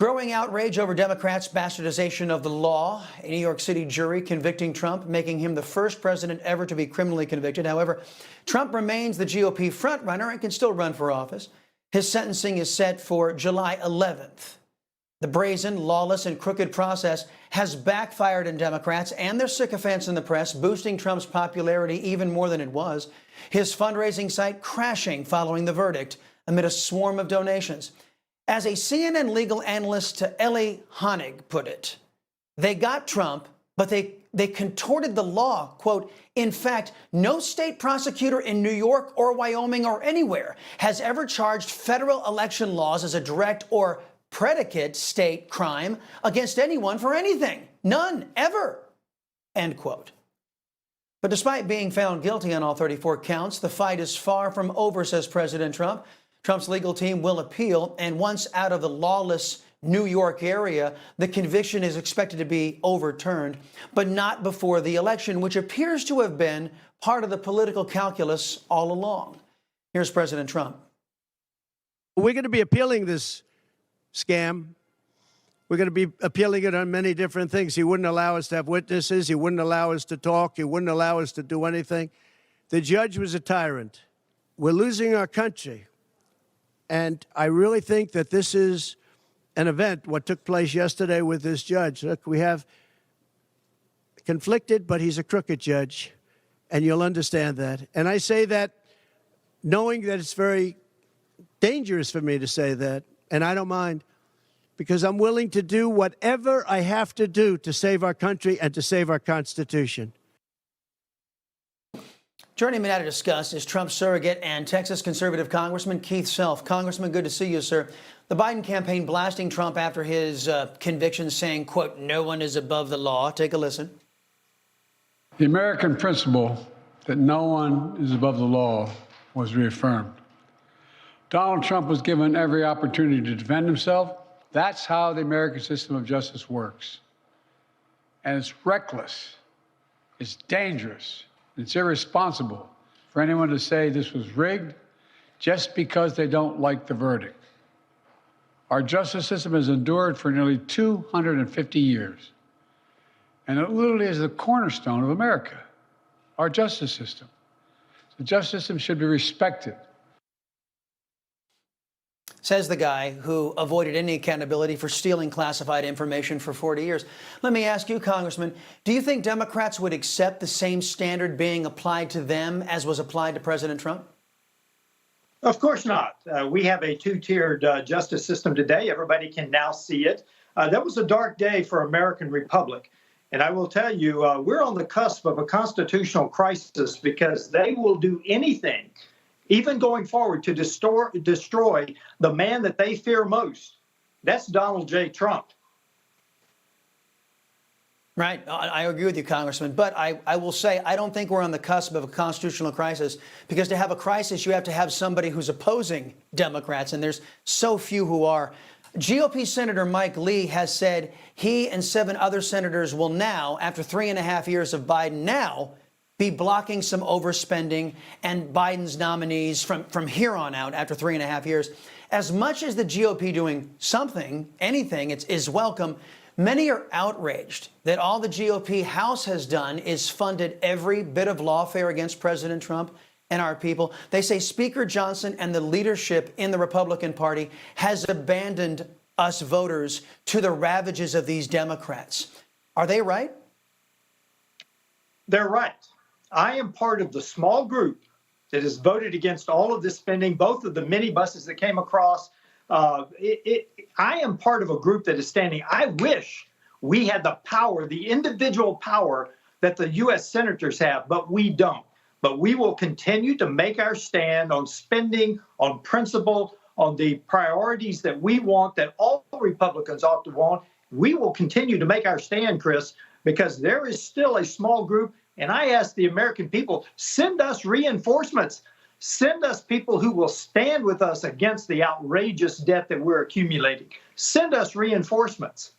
Growing outrage over Democrats' bastardization of the law. A New York City jury convicting Trump, making him the first president ever to be criminally convicted. However, Trump remains the GOP frontrunner and can still run for office. His sentencing is set for July 11th. The brazen, lawless, and crooked process has backfired in Democrats and their sycophants in the press, boosting Trump's popularity even more than it was. His fundraising site crashing following the verdict amid a swarm of donations. As a CNN legal analyst to Ellie Honig put it, they got Trump, but they contorted the law. Quote, in fact, no state prosecutor in New York or Wyoming or anywhere has ever charged federal election laws as a direct or predicate state crime against anyone for anything. None, ever. End quote. But despite being found guilty on all 34 counts, the fight is far from over, says President Trump. Trump's legal team will appeal, and once out of the lawless New York area, the conviction is expected to be overturned, but not before the election, which appears to have been part of the political calculus all along. Here's President Trump. We're going to be appealing this scam. We're going to be appealing it on many different things. He wouldn't allow us to have witnesses. He wouldn't allow us to talk. He wouldn't allow us to do anything. The judge was a tyrant. We're losing our country. And I really think that this is an event, what took place yesterday with this judge. Look, we have conflicted, but he's a crooked judge, and you'll understand that. And I say that knowing that it's very dangerous for me to say that, and I don't mind, because I'm willing to do whatever I have to do to save our country and to save our Constitution. Joining me now to discuss is Trump surrogate and Texas conservative Congressman Keith Self. Congressman, good to see you, sir. The Biden campaign blasting Trump after his conviction, saying, quote, no one is above the law. Take a listen. The American principle that no one is above the law was reaffirmed. Donald Trump was given every opportunity to defend himself. That's how the American system of justice works. And it's reckless. It's dangerous. It's irresponsible for anyone to say this was rigged just because they don't like the verdict. Our justice system has endured for nearly 250 years, and it literally is the cornerstone of America, our justice system. The justice system should be respected. Says the guy who avoided any accountability for stealing classified information for 40 years. Let me ask you, Congressman, do you think Democrats would accept the same standard being applied to them as was applied to President Trump? Of course not. We have a two-tiered justice system today. Everybody can now see it. That was a dark day for American Republic. And I will tell you, we're on the cusp of a constitutional crisis because they will do anything, even going forward, to destroy the man that they fear most. That's Donald J. Trump. Right. I agree with you, Congressman. But I will say I don't think we're on the cusp of a constitutional crisis, because to have a crisis, you have to have somebody who's opposing Democrats, and there's so few who are. GOP Senator Mike Lee has said he and 7 other senators will now, after 3.5 years of Biden now, be blocking some overspending and Biden's nominees from here on out after 3.5 years. As much as the GOP doing something, anything, is welcome, many are outraged that all the GOP House has done is funded every bit of lawfare against President Trump and our people. They say Speaker Johnson and the leadership in the Republican Party has abandoned us voters to the ravages of these Democrats. Are they right? They're right. I am part of the small group that has voted against all of this spending, both of the minibuses that came across. I am part of a group that is standing. I wish we had the power, the individual power that the U.S. senators have, but we don't. But we will continue to make our stand on spending, on principle, on the priorities that we want, that all Republicans ought to want. We will continue to make our stand, Chris, because there is still a small group. And I ask the American people, send us reinforcements. Send us people who will stand with us against the outrageous debt that we're accumulating. Send us reinforcements.